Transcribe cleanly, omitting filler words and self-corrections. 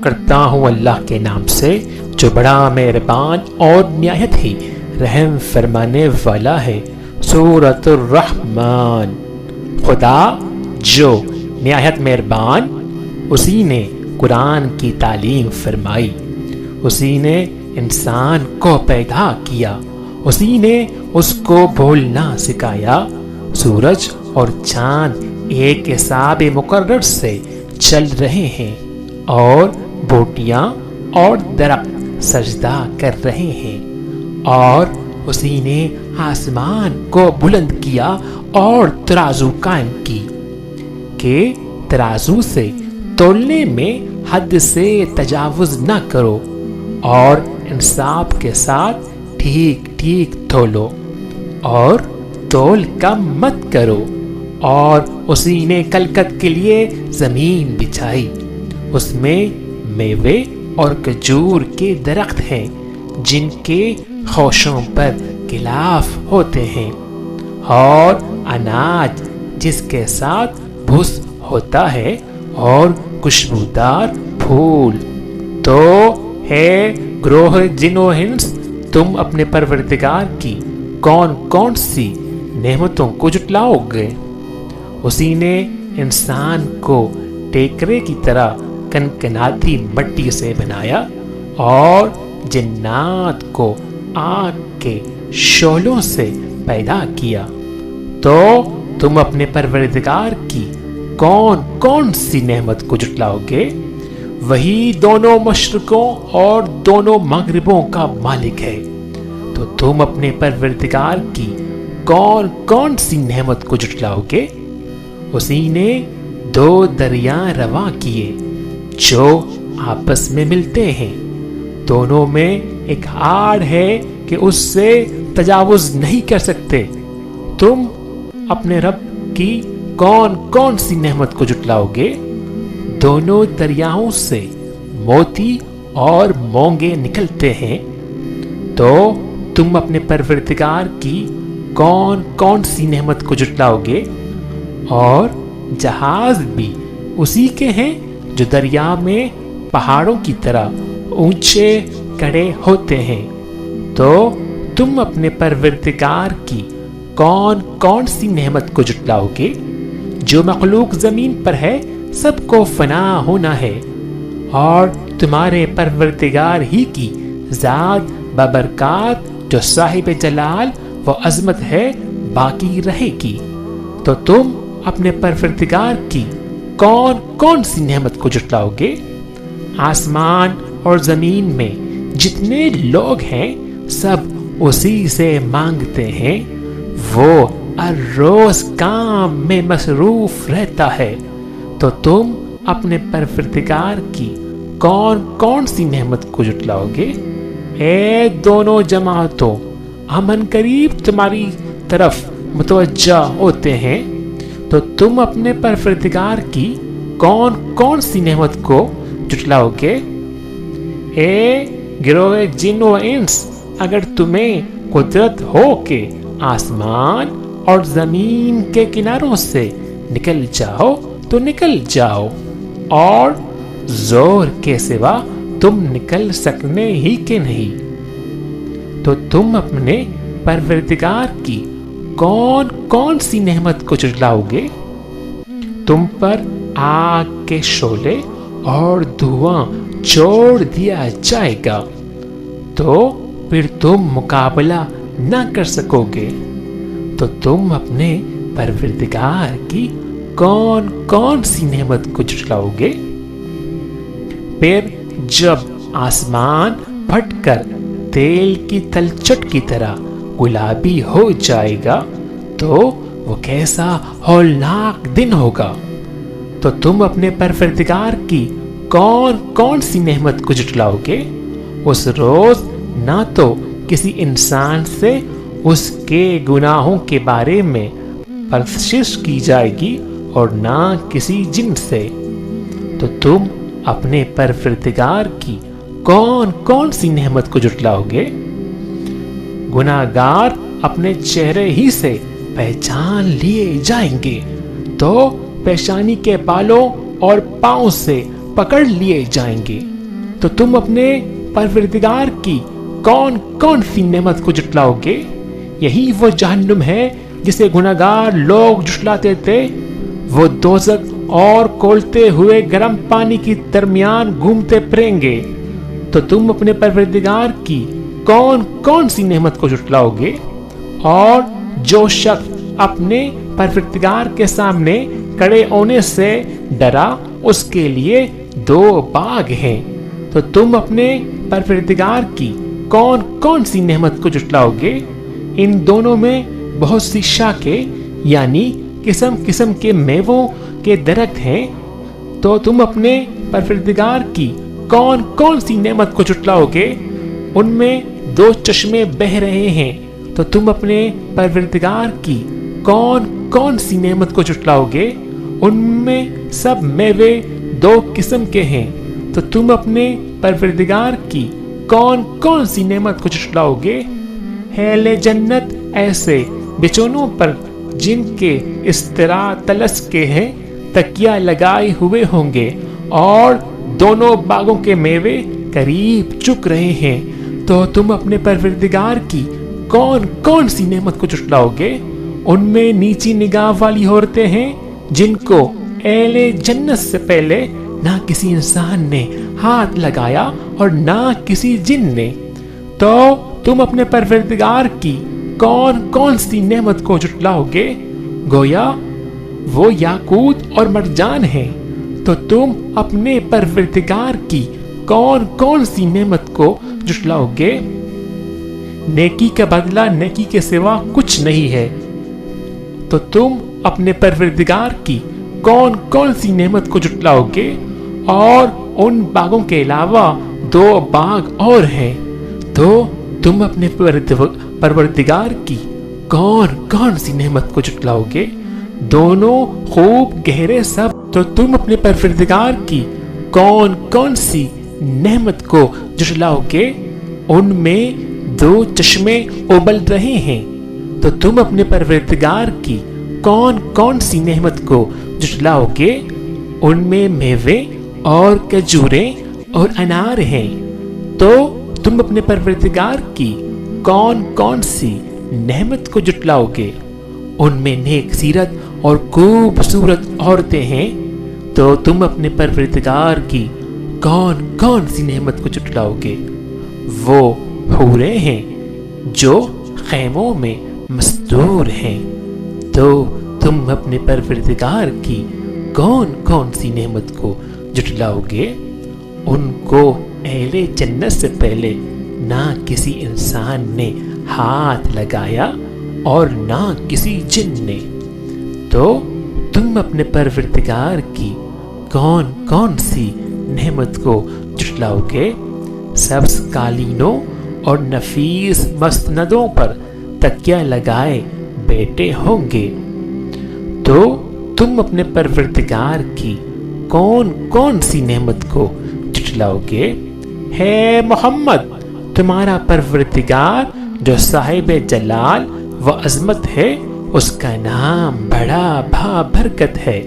کرتا ہوں اللہ کے نام سے جو بڑا مہربان اور نہایت ہی رحم فرمانے والا ہے۔ سورۃ الرحمن۔ خدا جو نہایت مہربان، اسی نے قرآن کی تعلیم فرمائی، اسی نے انسان کو پیدا کیا، اسی نے اس کو بولنا سکھایا۔ سورج اور چاند ایک حساب مقرر سے چل رہے ہیں اور بوٹیاں اور درخت سجدہ کر رہے ہیں، اور اسی نے آسمان کو بلند کیا اور ترازو قائم کی کہ ترازو سے تولنے میں حد سے تجاوز نہ کرو اور انصاف کے ساتھ ٹھیک ٹھیک تولو اور تول کم مت کرو۔ اور اسی نے کلکت کے لیے زمین بچھائی، اس میں میوے اور کھجور کے درخت ہیں جن کے خوشوں پر غلاف ہوتے ہیں، اور اناج جس کے ساتھ بھس ہوتا ہے اور خوشبودار پھول۔ تو ہے گروہ جن و انس، تم اپنے پروردگار کی کون کون سی نعمتوں کو جھٹلاؤ گے؟ اسی نے انسان کو ٹیکرے کی طرح کنکناتی مٹی سے بنایا اور جنات کو آگ کے شعلوں سے پیدا کیا۔ تو تم اپنے پروردگار کی کون کون سی نعمت کو جھٹلاؤ گے؟ وہی دونوں مشرقوں اور دونوں مغربوں کا مالک ہے۔ تو تم اپنے پروردگار کی کون کون سی نعمت کو جھٹلاؤ گے؟ اسی نے دو دریا رواں کیے جو آپس میں ملتے ہیں، دونوں میں ایک آڑ ہے کہ اس سے تجاوز نہیں کر سکتے۔ تم اپنے رب کی کون کون سی نعمت کو جھٹلاؤ گے؟ دونوں دریاؤں سے موتی اور مونگے نکلتے ہیں۔ تو تم اپنے پروردگار کی کون کون سی نعمت کو جھٹلاؤ گے؟ اور جہاز بھی اسی کے ہیں جو دریا میں پہاڑوں کی طرح اونچے کڑے ہوتے ہیں۔ تو تم اپنے پروردگار کی کون کون سی نعمت کو جھٹلاؤ گے؟ جو مخلوق زمین پر ہے سب کو فنا ہونا ہے، اور تمہارے پروردگار ہی کی ذات ببرکات جو صاحب جلال و عظمت ہے باقی رہے گی۔ تو تم اپنے پروردگار کی کون کون سی نعمت کو جھٹلاؤ گے؟ آسمان اور زمین میں جتنے لوگ ہیں سب اسی سے مانگتے ہیں، وہ ہر روز کام میں مصروف رہتا ہے۔ تو تم اپنے پروردگار کی کون کون سی نعمت کو جھٹلاؤ گے؟ اے دونوں جماعتوں، ہم ان قریب تمہاری طرف متوجہ ہوتے ہیں۔ تو تم اپنے پروردگار کی کون کون سی نعمت کو جھٹلاؤ گے؟ اے گروہ جن و انس، اگر تمہیں قدرت ہو کہ آسمان اور زمین کے کناروں سے نکل جاؤ تو نکل جاؤ، اور زور کے سوا تم نکل سکنے ہی کہ نہیں۔ تو تم اپنے پروردگار کی کون کون سی نعمت کو جھٹلاؤ گے؟ تم پر آگ کے شعلے اور دھواں چھوڑ دیا جائے گا، تو پھر تم مقابلہ نہ کر سکو گے۔ تو تم اپنے پروردگار کی کون کون سی نعمت کو جھٹلاؤ گے؟ پھر جب آسمان پھٹ کر تیل کی تلچھٹ کی طرح گلابی ہو جائے گا تو وہ کیسا ہولناک دن ہوگا۔ تو تم اپنے پروردگار کی کون کون سی نعمت کو جھٹلاؤ گے؟ اس روز نہ تو کسی انسان سے اس کے گناہوں کے بارے میں پرسش کی جائے گی اور نہ کسی جن سے۔ تو تم اپنے پروردگار کی کون کون سی نعمت کو جھٹلاؤ گے؟ گناہگار اپنے چہرے ہی سے پہچان لیے جائیں گے، تو پیشانی کے بالوں اور پاؤں سے پکڑ لیے جائیں گے۔ تو تم اپنے پروردگار کی کون کون سی نعمت کو جھٹلاؤ گے؟ یہی وہ جہنم ہے جسے گناہگار لوگ جھٹلاتے تھے۔ وہ دوزخ اور کھولتے ہوئے گرم پانی کی درمیان گھومتے پھریں گے۔ تو تم اپنے پروردگار کی کون کون سی نعمت کو جھٹلاؤ گے؟ اور جو شخص اپنے پروردگار کے سامنے کھڑے ہونے سے ڈرا، اس کے لیے 2 باغ ہیں۔ تو تم اپنے پروردگار کی کون کون سی نعمت کو جھٹلاؤ گے؟ ان دونوں میں بہت سی شاخیں یعنی قسم قسم کے میووں کے درخت ہیں۔ تو تم اپنے پروردگار کی کون کون سی نعمت کو جھٹلاؤ گے؟ ان میں 2 چشمے بہہ رہے ہیں۔ تو تم اپنے پروردگار کی کون کون سی نعمت کو جھٹلاؤ گے؟ ان میں سب میوے 2 قسم کے ہیں۔ تو تم اپنے پروردگار کی کون کون سی نعمت کو جھٹلاؤ گے؟ اہل جنت ایسے بچھونوں پر جن کے استرا تلس کے ہیں تکیہ لگائے ہوئے ہوں گے، اور دونوں باغوں کے میوے قریب چک رہے ہیں۔ تو تم اپنے پروردگار کی کون کون سی نعمت کو جھٹلاؤ گے؟ ان میں نیچی نگاہ والی عورتیں ہیں جن کو اہل جنت سے پہلے نہ کسی انسان نے ہاتھ لگایا اور نہ کسی جن نے۔ تو تم اپنے پروردگار کی کون کون سی نعمت کو جھٹلاؤ گے؟ گویا وہ یاقوت اور مرجان ہیں۔ تو تم اپنے پروردگار کی کون کون سی نعمت کو جھٹلاؤ گے؟ نیکی کا بدلہ نیکی کے سوا کچھ نہیں ہے۔ تو تم اپنے پروردگار کی کون کون سی نعمت کو جھٹلاؤ گے؟ اور ان باغوں کے علاوہ 2 باغ اور ہیں۔ تو تم اپنے پروردگار کی کون کون سی نعمت کو جھٹلاؤ گے؟ دونوں خوب گہرے سب۔ تو تم اپنے پروردگار کی کون کون سی نعمت کو جھٹلاؤ گے؟ ان میں 2 چشمے ابل رہے ہیں۔ تو تم اپنے پروردگار کی کون کون سی نعمت کو جھٹلاؤ گے؟ ان میں میوے اور کھجوریں اور انار ہیں۔ تو تم اپنے پروردگار کی کون کون سی نعمت کو جھٹلاؤ گے؟ ان میں نیک سیرت اور خوبصورت عورتیں ہیں۔ تو تم اپنے پروردگار کی کون کون سی نعمت کو جھٹلاؤ گے؟ وہ حوریں ہیں جو خیموں میں مستور ہیں۔ تو تم اپنے پروردگار کی کون کون سی نعمت کو جھٹلاؤ گے؟ ان کو اہل جنت سے پہلے نہ کسی انسان نے ہاتھ لگایا اور نہ کسی جن نے۔ تو تم اپنے پروردگار کی کون کون سی نعمت کو جھٹلاؤ گے؟ سبز قالینوں اور نفیس مسندوں پر تکیہ لگائے بیٹھے ہوں گے۔ تو تم اپنے پروردگار کی کون کون سی نعمت کو جھٹلاؤ گے؟ ہے محمد تمہارا پروردگار جو صاحب جلال و عظمت ہے، اس کا نام بڑا بھا برکت ہے۔